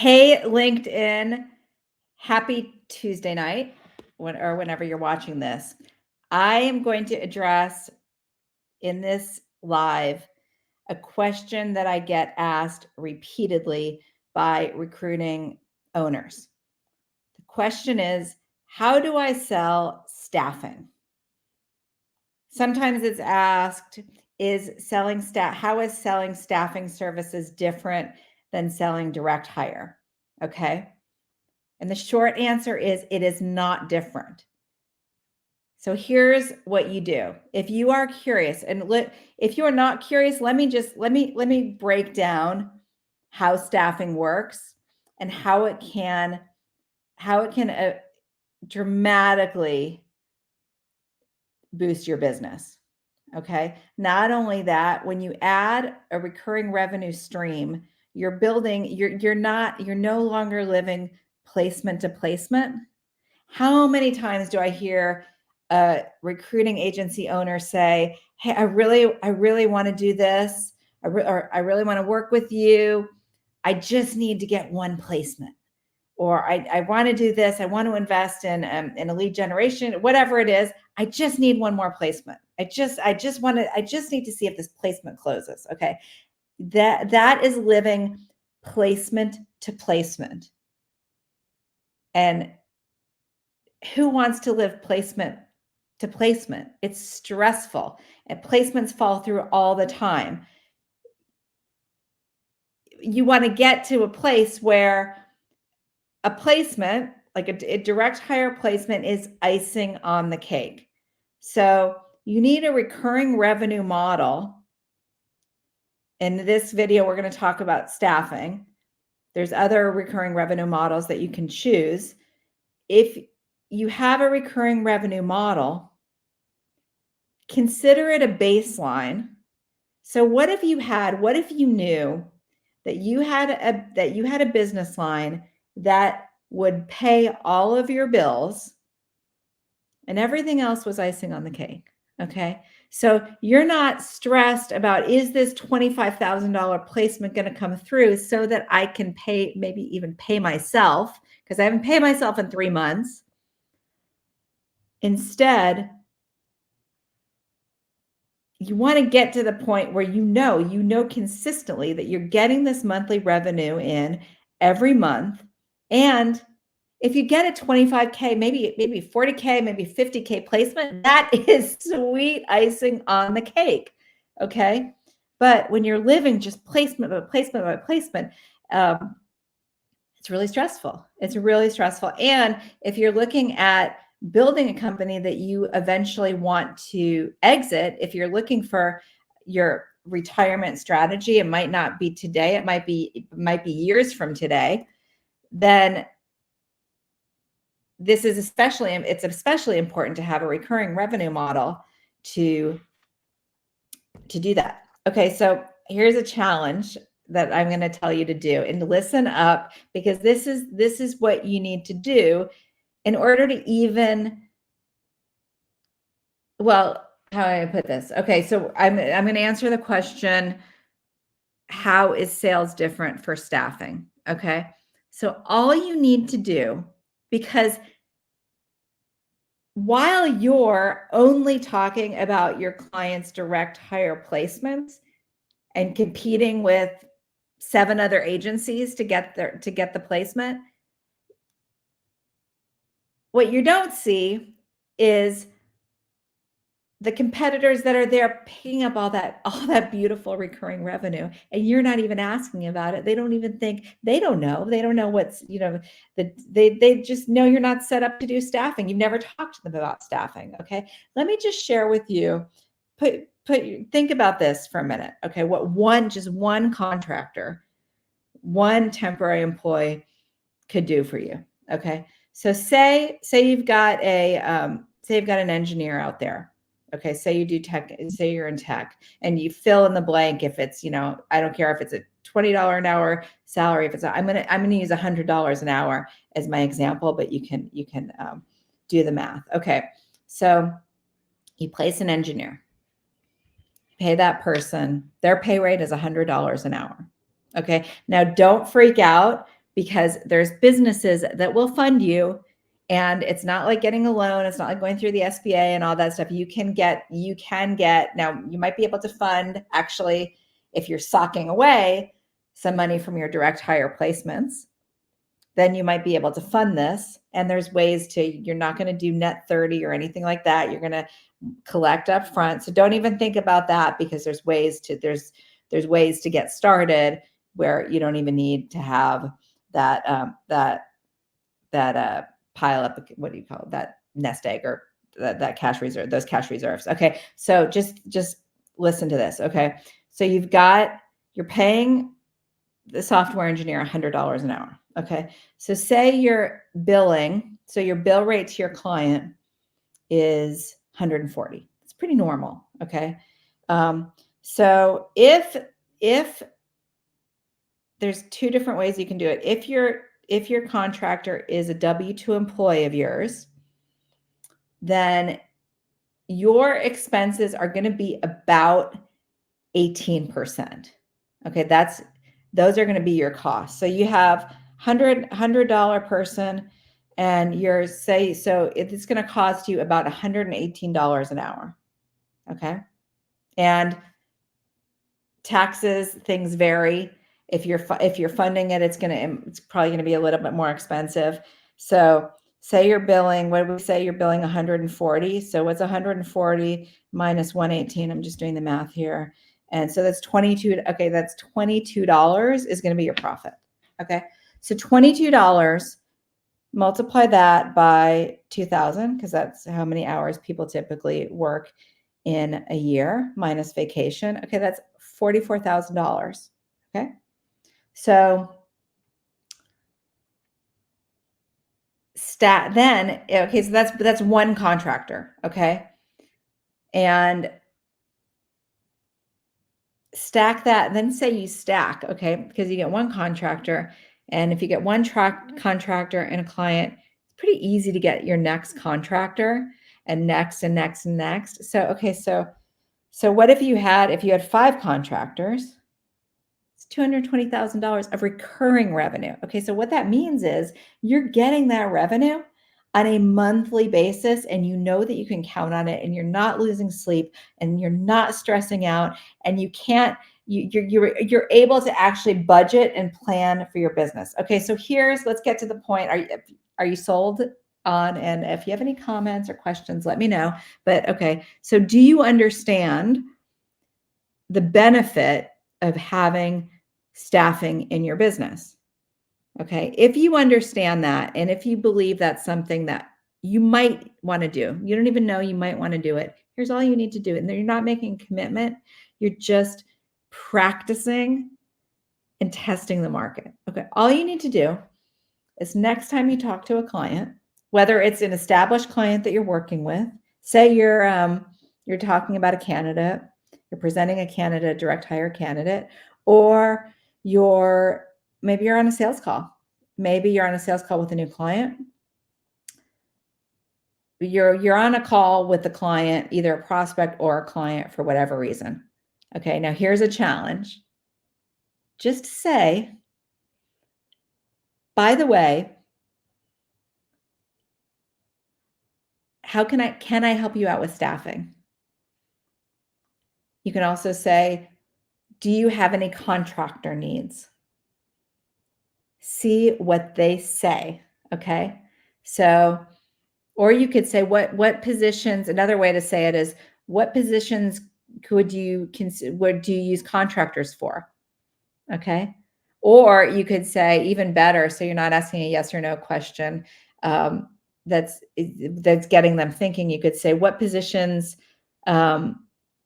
Hey, LinkedIn, happy Tuesday night or whenever you're watching this. I am going to address in this live a question that I get asked repeatedly by recruiting owners. The question is, how do I sell staffing? Sometimes it's asked, how is selling staffing services different than selling direct hire? Okay. And the short answer is it is not different. So here's what you do. If you are curious, and if you are not curious, let me break down how staffing works and how it can dramatically boost your business. Okay. Not only that, when you add a recurring revenue stream, you're no longer living placement to placement. How many times do I hear a recruiting agency owner say, "Hey, I really want to do this. I really want to work with you. I just need to get one placement." Or I want to do this. I want to invest in a lead generation, whatever it is. I just need one more placement. I just need to see if this placement closes. Okay. That is living placement to placement. And who wants to live placement to placement? It's stressful, and placements fall through all the time. You want to get to a place where a placement, like a direct hire placement, is icing on the cake. So you need a recurring revenue model. In this video, we're going to talk about staffing. There's other recurring revenue models that you can choose. If you have a recurring revenue model, consider it a baseline. So what if you knew that you had a business line that would pay all of your bills and everything else was icing on the cake? Okay. So you're not stressed about, is this $25,000 placement going to come through so that I can maybe even pay myself, because I haven't paid myself in 3 months. Instead, you want to get to the point where you know consistently that you're getting this monthly revenue in every month. And if you get a 25K, maybe 40K, maybe 50K placement, that is sweet icing on the cake. Okay. But when you're living just placement by placement by placement, it's really stressful. It's really stressful. And if you're looking at building a company that you eventually want to exit, if you're looking for your retirement strategy, it might not be today, it might be years from today, then it's especially important to have a recurring revenue model to do that. Okay, so here's a challenge that I'm going to tell you to do, and listen up, because this is what you need to do in order to how do I put this? Okay, so I'm going to answer the question, how is sales different for staffing? Okay, so all you need to do, because while you're only talking about your clients' direct hire placements and competing with 7 other agencies to get the placement, what you don't see is the competitors that are there picking up all that beautiful recurring revenue, and you're not even asking about it. They don't know what's, they just know you're not set up to do staffing. You've never talked to them about staffing. Okay. Let me just share with you, think about this for a minute. Okay. What one contractor, one temporary employee could do for you. Okay. So say you've got an engineer out there. Okay. Say you do tech, say you're in tech, and you fill in the blank. If it's, I don't care if it's a $20 an hour salary. If it's, I'm going to use $100 an hour as my example, but you can do the math. Okay. So you place an engineer, pay that person, their pay rate is $100 an hour. Okay. Now don't freak out because there's businesses that will fund you, and it's not like getting a loan. It's not like going through the SBA and all that stuff. You can get, now you might be able to fund, actually, if you're socking away some money from your direct hire placements, then you might be able to fund this. And there's ways to, you're not going to do net 30 or anything like that. You're going to collect up front. So don't even think about that, because there's ways to get started where you don't even need to have that pile up, what do you call it, that nest egg, or that cash reserve, those cash reserves. Okay, so just listen to this. Okay, so you're paying the software engineer $100 an hour. Okay, so say your bill rate to your client is 140. It's pretty normal. Okay, so if there's two different ways you can do it. If your contractor is a W-2 employee of yours, then your expenses are going to be about 18%. Okay, those are going to be your costs. So you have $100 person, and it's going to cost you about $118 an hour. Okay, and taxes, things vary. If you're funding it, it's probably going to be a little bit more expensive. So say you're billing, what did we say? You're billing 140. So what's 140 minus 118? I'm just doing the math here. And so that's 22. Okay, that's $22 is going to be your profit. Okay, so $22, multiply that by 2,000, because that's how many hours people typically work in a year minus vacation. Okay, that's $44,000. Okay, so so that's one contractor. Okay, and stack that. Then say you stack. Okay, because you get one contractor, and if you get one contractor and a client, it's pretty easy to get your next contractor, and next and next and next. So okay, so what if you had 5 contractors? It's $220,000 of recurring revenue. Okay, so what that means is you're getting that revenue on a monthly basis, and you know that you can count on it, and you're not losing sleep, and you're not stressing out, and you're able to actually budget and plan for your business. Okay, so let's get to the point. Are you sold on? And if you have any comments or questions, let me know. But okay, so do you understand the benefit of having staffing in your business? Okay, if you understand that, and if you believe that's something that you might want to do, you don't even know you might want to do it, here's all you need to do. And you're not making a commitment, you're just practicing and testing the market. Okay, all you need to do is, next time you talk to a client, whether it's an established client that you're working with, say you're talking about a candidate, you're presenting a candidate, direct hire candidate, or maybe you're on a sales call. Maybe you're on a sales call with a new client. You're on a call with the client, either a prospect or a client, for whatever reason. Okay, now here's a challenge. Just say, by the way, can I help you out with staffing? You can also say, do you have any contractor needs? See what they say. Okay, so, or you could say, what positions, another way to say it is, what positions would you use contractors for? Okay, or you could say, even better, so you're not asking a yes or no question, that's getting them thinking. You could say, what positions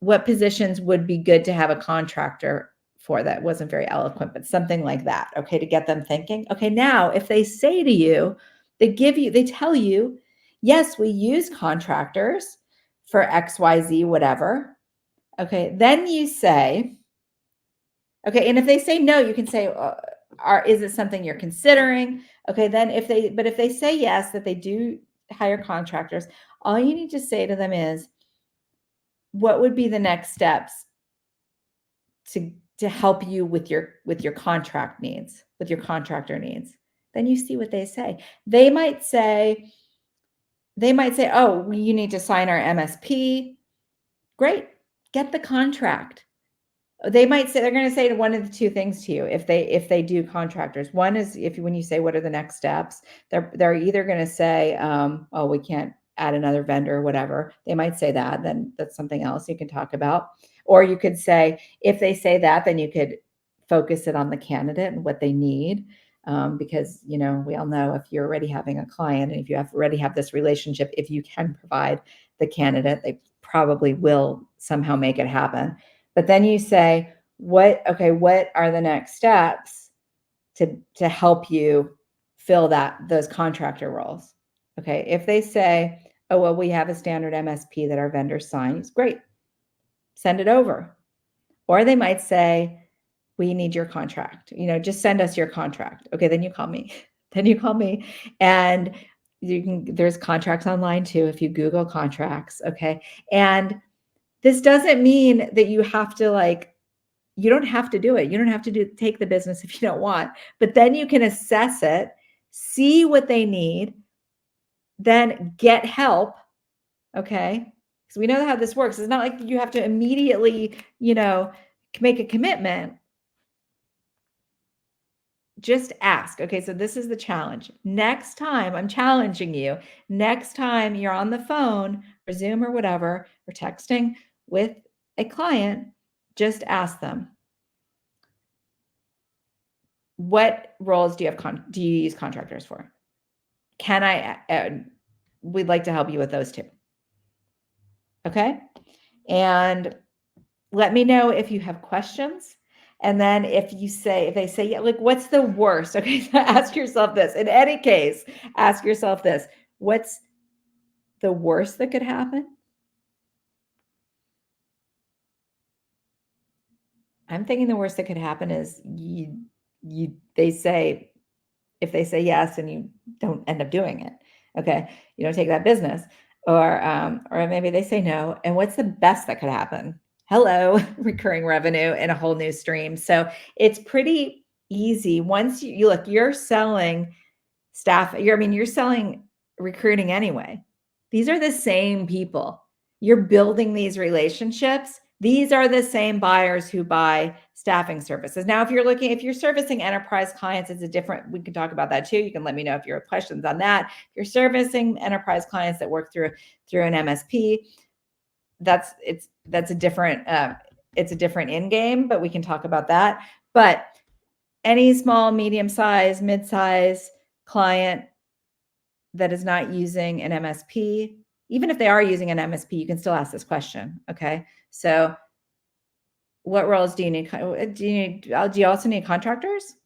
would be good to have a contractor for? That wasn't very eloquent, but something like that. Okay, to get them thinking. Okay, now if they say to you, they tell you, yes, we use contractors for XYZ, whatever. Okay, then you say, okay, and if they say no, you can say, is it something you're considering? Okay, then if they say yes, that they do hire contractors, all you need to say to them is, what would be the next steps to to help you with your contract needs, with your contractor needs. Then you see what they say. They might say, oh, you need to sign our MSP. Great. Get the contract. They might say, they're going to say one of the two things to you if they do contractors. One is when you say what are the next steps, they're either going to say, oh, we can't add another vendor or whatever. They might say that, then that's something else you can talk about. Or you could say, if they say that, then you could focus it on the candidate and what they need. Because, we all know if you're already having a client and if you already have this relationship, if you can provide the candidate, they probably will somehow make it happen. But then you say, what are the next steps to help you fill those contractor roles? Okay. If they say, oh, well, we have a standard MSP that our vendor signs, great. Send it over. Or they might say, we need your contract, just send us your contract. Okay. Then you call me. And there's contracts online too, if you Google contracts. Okay. And this doesn't mean that you have to you don't have to do it. You don't have to take the business if you don't want, but then you can assess it, see what they need, then get help. Okay. Because we know how this works. It's not like you have to immediately, make a commitment. Just ask. Okay. So this is the challenge. Next time, I'm challenging you. Next time you're on the phone or Zoom or whatever, or texting with a client, just ask them, what roles do you use contractors for? We'd like to help you with those too. Okay. And let me know if you have questions. And then if they say, yeah, what's the worst? Okay. So ask yourself this. In any case, ask yourself this. What's the worst that could happen? I'm thinking the worst that could happen is if they say yes and you don't end up doing it, okay, you don't take that business, or maybe they say no. And what's the best that could happen? Hello, recurring revenue and a whole new stream. So it's pretty easy. Once you look, you're selling staff, you're selling recruiting anyway. These are the same people. You're building these relationships. These are the same buyers who buy staffing services. Now, if you're servicing enterprise clients, we can talk about that too. You can let me know if you have questions on that. If you're servicing enterprise clients that work through an MSP, that's a different end game, but we can talk about that. But any small, medium size, mid-size client that is not using an MSP, even if they are using an MSP, you can still ask this question. Okay. So what roles do you need? Do you also need contractors?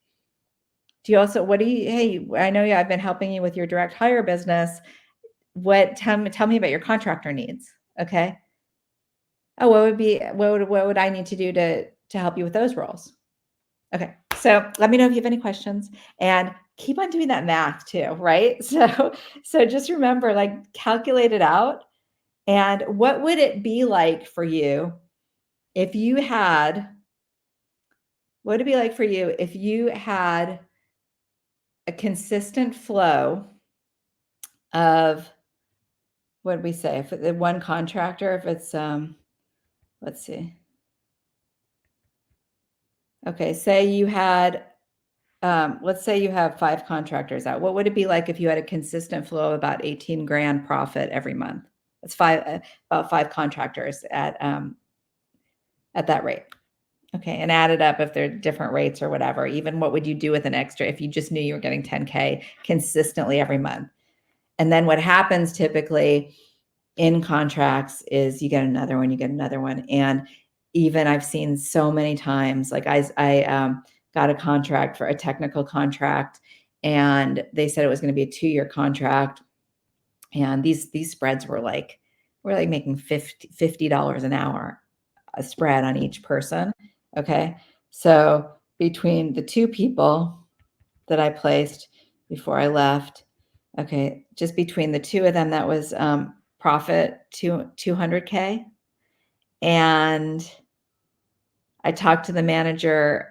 Hey, I know I've been helping you with your direct hire business. Tell me about your contractor needs. Okay. Oh, what would I need to do to help you with those roles? Okay. So let me know if you have any questions, and keep on doing that math too, right? So just remember, calculate it out. And what would it be like for you if you had a consistent flow of, what did we say? If the one contractor, if it's, let's see. Okay. Say you had, let's say you have 5 contractors out. What would it be like if you had a consistent flow of about 18 grand profit every month? That's about 5 contractors at that rate. Okay. And add it up if they're different rates or whatever. Even what would you do with an extra if you just knew you were getting 10K consistently every month? And then what happens typically in contracts is you get another one. And even I've seen so many times, I got a contract for a technical contract, and they said it was going to be a 2-year contract. And these spreads were we're making $50 an hour a spread on each person. Okay. So between the 2 people that I placed before I left, okay, just between the 2 of them, that was profit to 200K. And I talked to the manager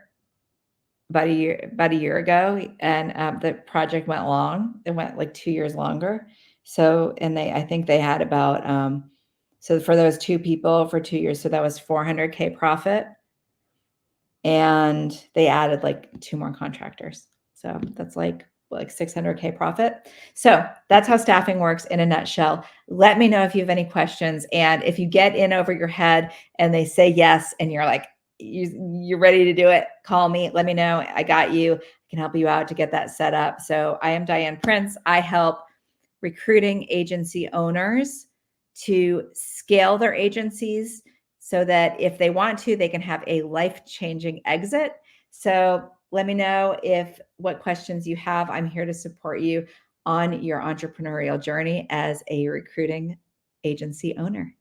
about a year ago, and the project went long. It went like 2 years longer. So, and I think they had about so for those 2 people for 2 years, so that was 400K profit, and they added like 2 more contractors. So that's like 600K profit. So that's how staffing works in a nutshell. Let me know if you have any questions, and if you get in over your head and they say yes, and you're like, you're ready to do it, call me, let me know. I got you. I can help you out to get that set up. So I am Diane Prince. I help recruiting agency owners to scale their agencies so that if they want to, they can have a life-changing exit. So let me know what questions you have. I'm here to support you on your entrepreneurial journey as a recruiting agency owner.